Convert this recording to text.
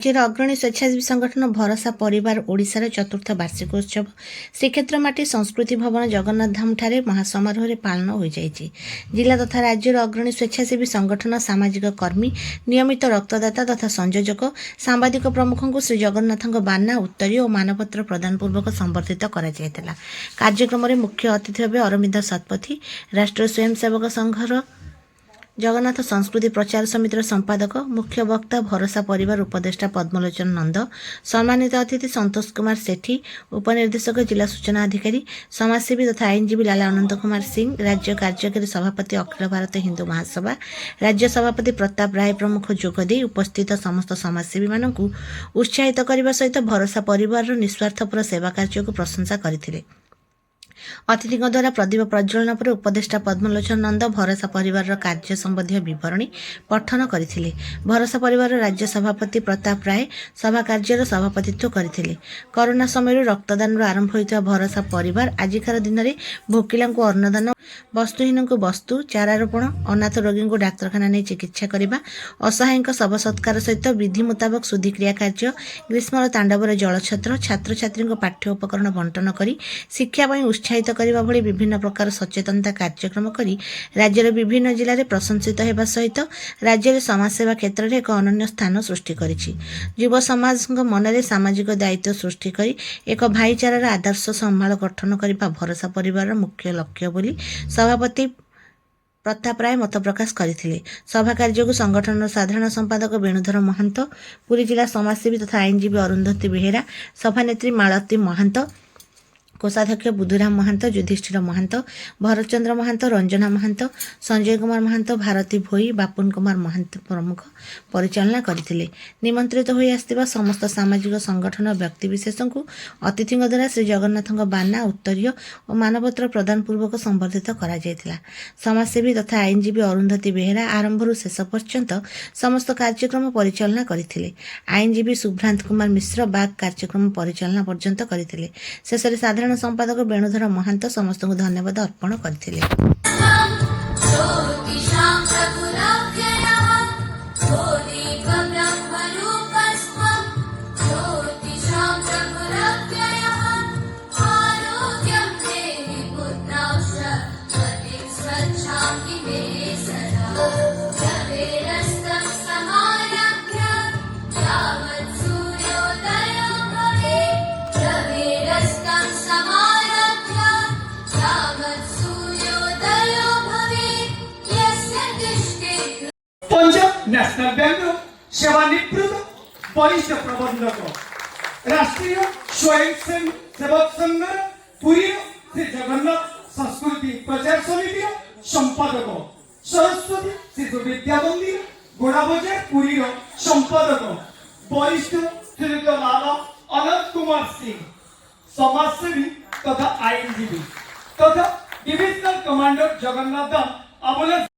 राज्यर अग्रणी स्वेच्छासेवी संगठन भरोसा परिवार ओडिशार चतुर्थ वार्षिकोत्सव श्रीक्षेत्र माटी संस्कृति भवन जगन्नाथ धाम ठारे महासमारोह पालन हो जाइए। जिला तथा राज्यर अग्रणी स्वेच्छासेवी संगठन सामाजिक कर्मी नियमित रक्तदाता तथा संयोजक सांबादिक प्रमुख को श्री जगन्नाथ बाना उत्तरी और मानपत्र प्रदान पूर्वक संबर्धित कार्यक्रम में मुख्य अतिथि भाव अरविंद शतपथी राष्ट्रीय स्वयंसेवक संघर जगन्नाथ संस्कृति प्रचार समितिर संपादक मुख्य वक्ता भरोसा परिवार उपदेष्टा पद्मलोचन नंद सम्मानित अतिथि संतोष कुमार सेठी उपनिर्देशक जिला सूचना अधिकारी समाजसेवी तथा आईनजीवी लाला अनंत कुमार सिंह राज्य कार्यकारी सभापति अखिल भारत हिंदू महासभा राज्य सभापति प्रताप राय प्रमुख जोगदे उपस्थित समस्त समाजसेवी मानक उत्साहित करने सहित भरोसा परिवार निस्वार्थपर सेवा कार्य को प्रशंसा करथिले। अतिथियों द्वारा प्रदीप प्रज्वलन पर उपदेष्टा पद्मलोचन नंद भरोसा परिवार कार्य संबंधी विवरणी पठन करथिले। भरोसा परिवार राज्य सभापति प्रताप राय सभा कार्यर सभापतित्व करथिले। कोरोना समय रक्तदान आरंभ होइता भरोसा परिवार आजिकार दिन में भोकिला को अन्नदान वस्तुहीन को वस्तु चारारोपण अनाथ रोगी को डाक्तखाना नहीं चिकित्सा करने असहाय शव सत्कार सहित विधि मुताबक शुद्धिक्रिया कार्य ग्रीष्म तांडवर जलछत्र छात्र छात्री पाठ्य उपकरण बंटन कर शिक्षा उत्साहित करने भली विभिन्न प्रकार सचेतनता कार्यक्रम करी राज्यर विभिन्न जिले में प्रशंसित होगा सहित राज्य में समाजसेवा क्षेत्र में एक अनन्य स्थान सृष्टि करिछि। युव समाज मन में सामाजिक दायित्व सृष्टि कर एक भाईचारार आदर्श संभाल गठन करने भरोसा परिवार मुख्य लक्ष्य बोली सभापति प्रताप राय मत प्रकाश करथिले। सभा कार्य को संगठन साधारण संपादक वेणुधर महंत पुरी जिला समाजसेवी तथा आईनजीवी अरुंधती बेहेरा सभानेत्री मालती महंत कोषाध्यक्ष बुधुराम महंत युधिष्ठिर महंत भरतचंद्र महंत रंजना महंत संजय कुमार महंत भारती भोई बापुन कुमार महंत प्रमुख परिचालना करथिले। निमंत्रित होई आस्तिबा समस्त सामाजिक संगठन व्यक्तिविशेष को अतिथियों द्वारा श्री जगन्नाथ बाना उत्तरीय और मानपत्र प्रदान पूर्वक संबर्धित करा जायतिला। समाजसेवी तथा आईनजीवी अरुंधती बेहेरा आरंभरू शेष पर्यंत समस्त कार्यक्रम परिचालना करथिले। आईनजीवी सुभ्रांत कुमार मिश्र बाग कार्यक्रम परिचालना पर्यंत करथिले। शेषରେ साधारण संपादक वेणुधर महंत समस्त को धन्यवाद अर्पण करथिले। पंजाब नेशनल बैंक सेवानिवृत्त वरिष्ठ प्रबंधक राष्ट्रीय स्वयंसेवक संघ पुरी श्री जगन्नाथ संस्कृति प्रचार समिति संपादक सरस्वती शिशु विद्या मंदिर गोड़ाबजार पुरी संपादक वरिष्ठ श्रीयुत लाला अनंत कुमार सिंह समाजसेवी तथा आईनजीवी तथा डिविजनल कमांडर जगन्नाथ धाम